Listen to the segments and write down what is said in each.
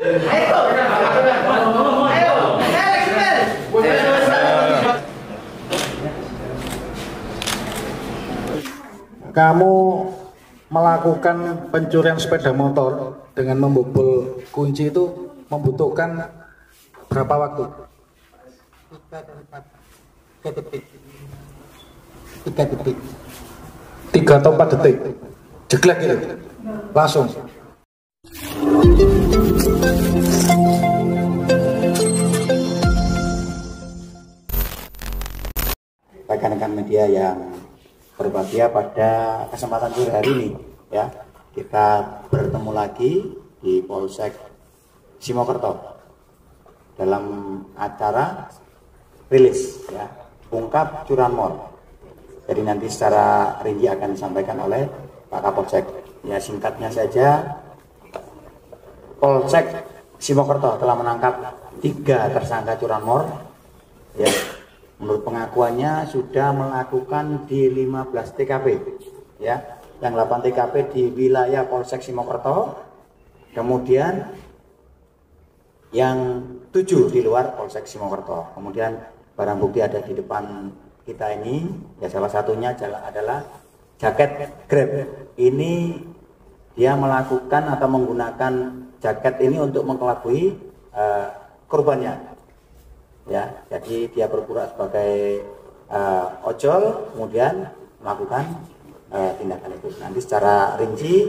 Kamu melakukan pencurian sepeda motor dengan membobol kunci itu membutuhkan berapa waktu? 3 detik. 3 detik. 3 atau 4 detik. Jeglek gitu. Langsung. Rekan-rekan media yang berbahagia, pada kesempatan sore hari ini ya, kita bertemu lagi di Polsek Simokerto dalam acara rilis ya, ungkap curanmor. Jadi nanti secara rinci akan disampaikan oleh Pak Kapolsek. Ya, singkatnya saja, Polsek Simokerto telah menangkap 3 tersangka curanmor ya. Menurut pengakuannya sudah melakukan di 15 TKP ya, yang 8 TKP di wilayah Polsek Simokerto, kemudian yang 7 di luar Polsek Simokerto. Kemudian barang bukti ada di depan kita ini ya, salah satunya adalah jaket Grab. Ini dia melakukan atau menggunakan jaket ini untuk mengelabui korbannya ya, jadi dia berpura sebagai ojol, kemudian melakukan tindakan itu. Nanti secara rinci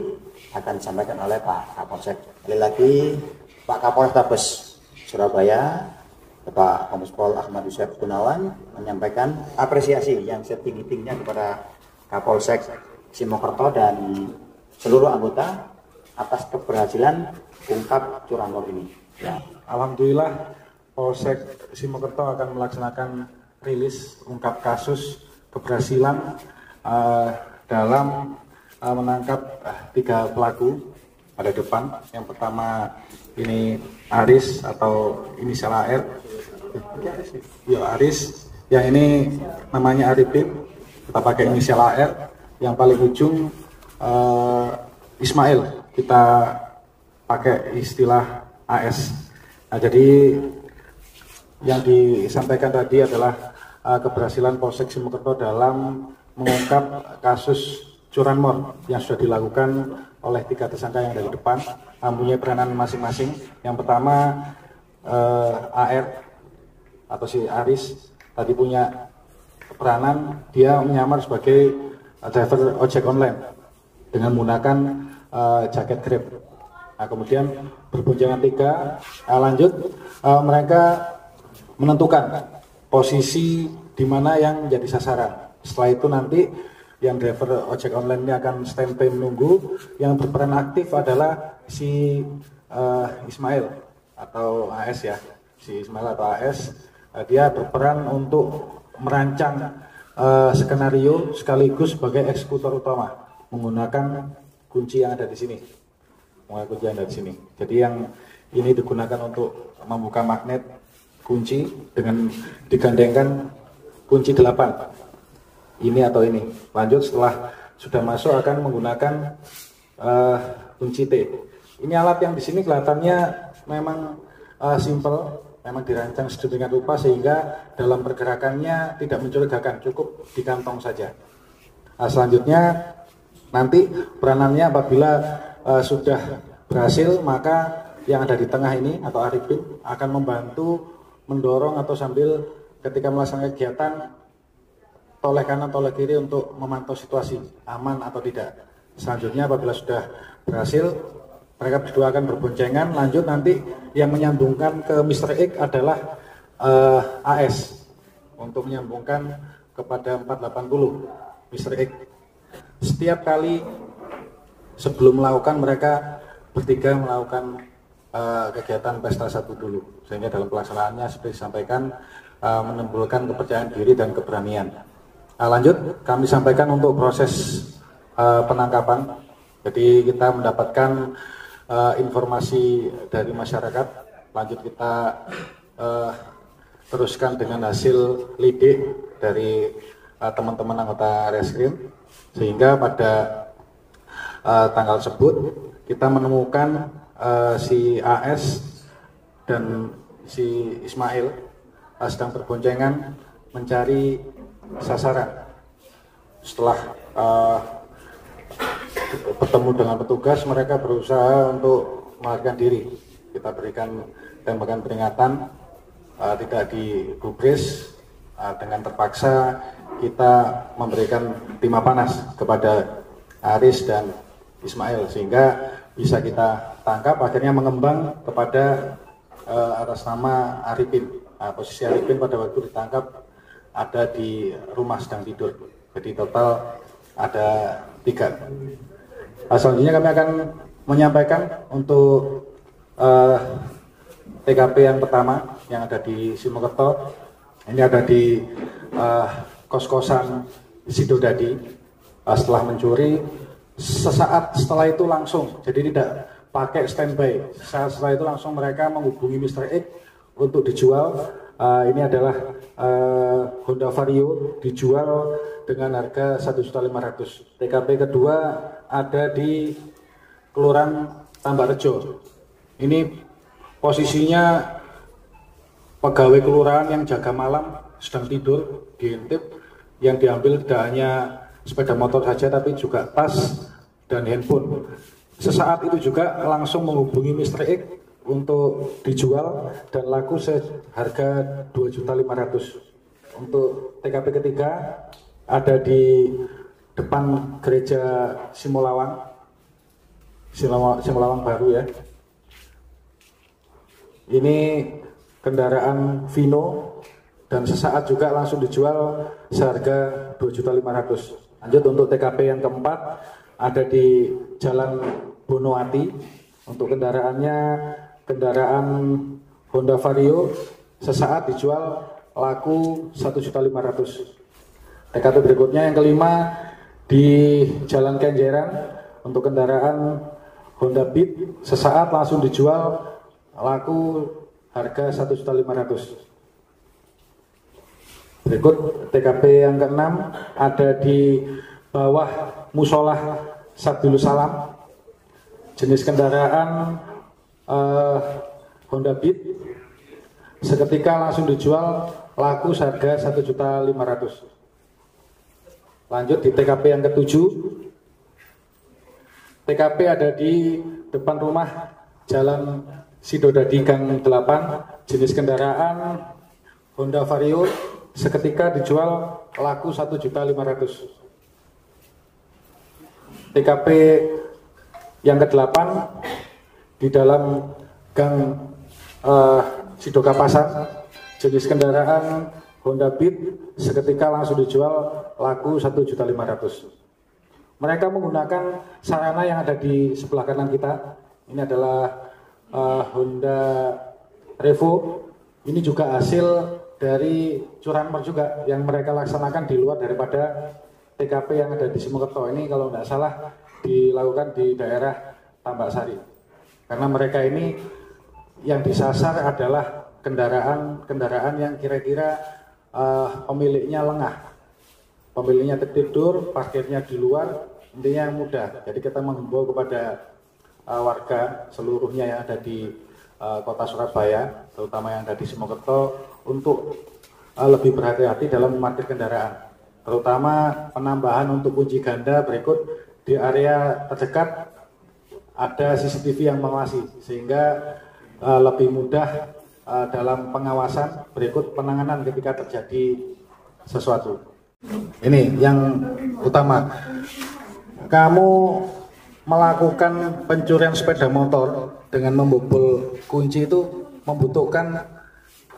akan disampaikan oleh Pak Kapolsek. Sekali lagi, Pak Kapolrestabes Surabaya, Bapak Kombespol Ahmad Yusef Gunawan menyampaikan apresiasi yang setinggi-tingginya kepada Kapolsek Simokerto dan seluruh anggota atas keberhasilan ungkap curanmor ini. Ya, alhamdulillah Polsek Simokerto akan melaksanakan rilis ungkap kasus keberhasilan dalam menangkap 3 pelaku pada depan. Yang pertama ini Aris atau inisial AR. Ya, Aris. Yang ini namanya Arifin, kita pakai inisial AR. Yang paling ujung Ismail, kita pakai istilah AS. Nah, jadi yang disampaikan tadi adalah keberhasilan Polsek Simokerto dalam mengungkap kasus curanmor yang sudah dilakukan oleh 3 tersangka yang dari depan, mempunyai peranan masing-masing. Yang pertama AR atau si Aris tadi punya peranan, dia menyamar sebagai driver ojek online dengan menggunakan jaket Grab. Nah, kemudian berboncengan 3, lanjut mereka menentukan posisi di mana yang menjadi sasaran. Setelah itu nanti yang driver ojek online ini akan standby menunggu. Yang berperan aktif adalah si Ismail atau AS ya, si Ismail atau AS. Dia berperan untuk merancang skenario sekaligus sebagai eksekutor utama menggunakan kunci yang ada di sini. Jadi yang ini digunakan untuk membuka magnet kunci dengan digandengkan kunci 8 ini atau ini. Lanjut setelah sudah masuk akan menggunakan kunci T. Ini alat yang di sini kelihatannya memang simple, memang dirancang sedemikian rupa sehingga dalam pergerakannya tidak mencurigakan, cukup di kantong saja. Nah, selanjutnya nanti peranannya apabila sudah berhasil, maka yang ada di tengah ini atau Arifin akan membantu mendorong atau sambil ketika melaksanakan kegiatan toleh kanan toleh kiri untuk memantau situasi aman atau tidak. Selanjutnya apabila sudah berhasil, mereka berdua akan berboncengan. Lanjut nanti yang menyambungkan ke Mr. X adalah AS untuk menyambungkan kepada 480 Mr. X. Setiap kali sebelum melakukan, mereka bertiga melakukan kegiatan pesta satu dulu, sehingga dalam pelaksanaannya seperti disampaikan menimbulkan kepercayaan diri dan keberanian. Lanjut kami sampaikan untuk proses penangkapan. Jadi kita mendapatkan informasi dari masyarakat, lanjut kita teruskan dengan hasil lidik dari teman-teman anggota reskrim, sehingga pada tanggal tersebut kita menemukan si AS dan si Ismail sedang berboncengan mencari sasaran. Setelah bertemu dengan petugas, mereka berusaha untuk melarikan diri. Kita berikan tembakan peringatan, tidak digubris. Dengan terpaksa kita memberikan timah panas kepada Aris dan Ismail sehingga bisa kita tangkap. Akhirnya mengembang kepada atas nama Arifin. Posisi Arifin pada waktu ditangkap ada di rumah sedang tidur. Jadi total ada 3. Selanjutnya kami akan menyampaikan untuk TKP yang pertama yang ada di Simokerto. Ini ada di kos-kosan Sidodadi. Setelah mencuri, sesaat setelah itu langsung, jadi tidak pakai standby. Sesaat setelah itu langsung mereka menghubungi Mr. X untuk dijual. Ini adalah Honda Vario, dijual dengan harga 1.500.000. TKP kedua ada di Kelurahan Tambak Rejo. Ini posisinya pegawai kelurahan yang jaga malam sedang tidur, diintip. Yang diambil tidak hanya sepeda motor saja tapi juga tas dan handphone. Sesaat itu juga langsung menghubungi Mr. X untuk dijual dan laku seharga 2.500.000. Untuk TKP ketiga ada di depan gereja Simolawang Baru ya. Ini kendaraan Vino dan sesaat juga langsung dijual seharga 2.500.000. Lanjut untuk TKP yang keempat ada di Jalan Bonoati. Untuk kendaraannya kendaraan Honda Vario, sesaat dijual laku 1.500.000. TKP berikutnya yang kelima di Jalan Kenjeran. Untuk kendaraan Honda Beat, sesaat langsung dijual laku harga 1.500.000. Berikut TKP yang keenam ada di bawah Musolah Sabilus Salam. Jenis kendaraan Honda Beat, seketika langsung dijual laku harga 1.500.000. Lanjut di TKP yang ketujuh. TKP ada di depan rumah Jalan Sidodadi Gang 8, jenis kendaraan Honda Vario, seketika dijual laku 1.500.000. TKP yang ke-8 di dalam Gang Sidoka Pasar, jenis kendaraan Honda Beat, seketika langsung dijual laku 1.500.000. Mereka menggunakan sarana yang ada di sebelah kanan kita. Ini adalah Honda Revo. Ini juga hasil dari curanmor juga yang mereka laksanakan di luar daripada TKP yang ada di Simokerto. Ini kalau tidak salah dilakukan di daerah Tambak Sari. Karena mereka ini yang disasar adalah kendaraan yang kira-kira pemiliknya lengah, pemiliknya tertidur, parkirnya di luar, intinya mudah. Jadi kita menghimbau kepada warga seluruhnya yang ada di kota Surabaya, terutama yang ada di Simokerto, untuk lebih berhati-hati dalam memarkir kendaraan. Terutama penambahan untuk kunci ganda berikut di area terdekat ada CCTV yang mengawasi, sehingga lebih mudah dalam pengawasan berikut penanganan ketika terjadi sesuatu. Ini yang utama, kamu melakukan pencurian sepeda motor dengan membobol kunci itu membutuhkan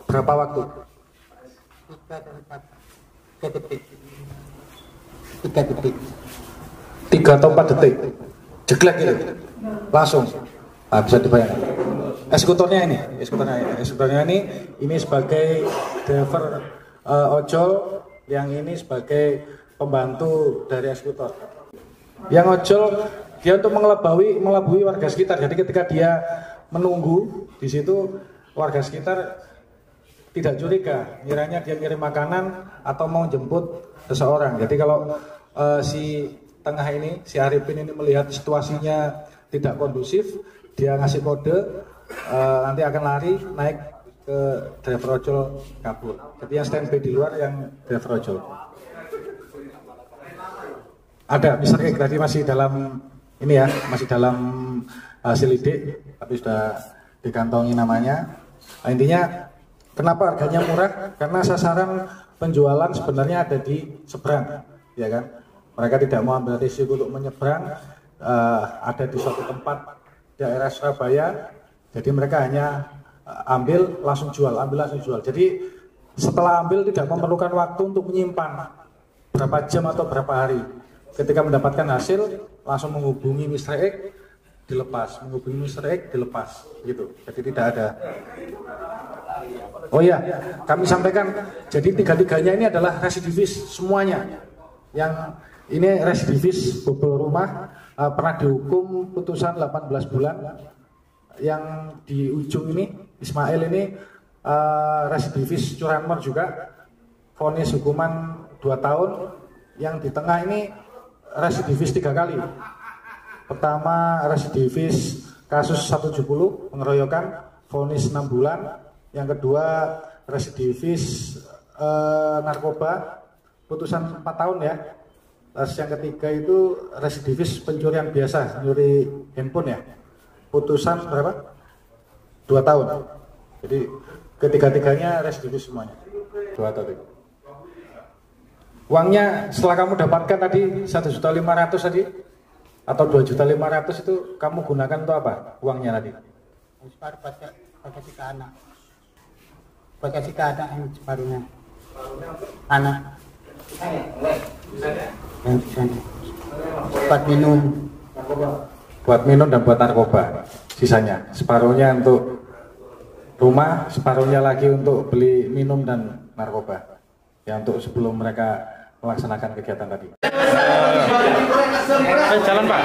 berapa waktu? 3 detik. 3 atau 4 detik. Jeglek gitu. Langsung. Nah, bisa dibayangkan. Eksekutornya ini sebagai driver ojol, yang ini sebagai pembantu dari eksekutor. Yang ojol dia untuk mengelabui warga sekitar. Jadi ketika dia menunggu di situ, warga sekitar tidak curiga, kiranya dia ngirim makanan atau mau jemput seseorang. Jadi kalau si tengah ini, si Arifin ini melihat situasinya tidak kondusif, dia ngasih kode nanti akan lari naik ke driver ojol kabur. Jadi yang standby di luar yang driver ojol. Ada Mr. X tadi masih dalam ini ya, masih dalam hasil lidik, tapi sudah dikantongi namanya. Nah, intinya kenapa harganya murah? Karena sasaran penjualan sebenarnya ada di seberang, ya kan? Mereka tidak mau ambil risiko untuk menyeberang, ada di suatu tempat daerah Surabaya, jadi mereka hanya ambil langsung jual. Jadi setelah ambil tidak memerlukan waktu untuk menyimpan berapa jam atau berapa hari. Ketika mendapatkan hasil langsung menghubungi Mr. X, dilepas, gitu. Jadi tidak ada. Oh ya, kami sampaikan, jadi tiga-tiganya ini adalah residivis semuanya. Yang ini residivis bobol rumah, pernah dihukum putusan 18 bulan. Yang di ujung ini Ismail ini residivis curanmor juga, vonis hukuman 2 tahun. Yang di tengah ini residivis 3 kali. Pertama residivis kasus 170 pengeroyokan, vonis 6 bulan. Yang kedua residivis narkoba, putusan 4 tahun ya. Terus yang ketiga itu residivis pencurian biasa, nyuri handphone ya, putusan berapa? 2 tahun. Jadi ketiga-tiganya residivis semuanya. 2 tahun. Uangnya setelah kamu dapatkan tadi 1.500.000 tadi atau 2.500.000 itu kamu gunakan untuk apa? Uangnya tadi? Separuh kasih ke anak. Kasih ke anak yang separuhnya. Anak. Buat minum. Buat minum dan buat narkoba. Sisanya separuhnya untuk rumah, separuhnya lagi untuk beli minum dan narkoba. Ya untuk sebelum mereka melaksanakan kegiatan tadi. Jalan Pak.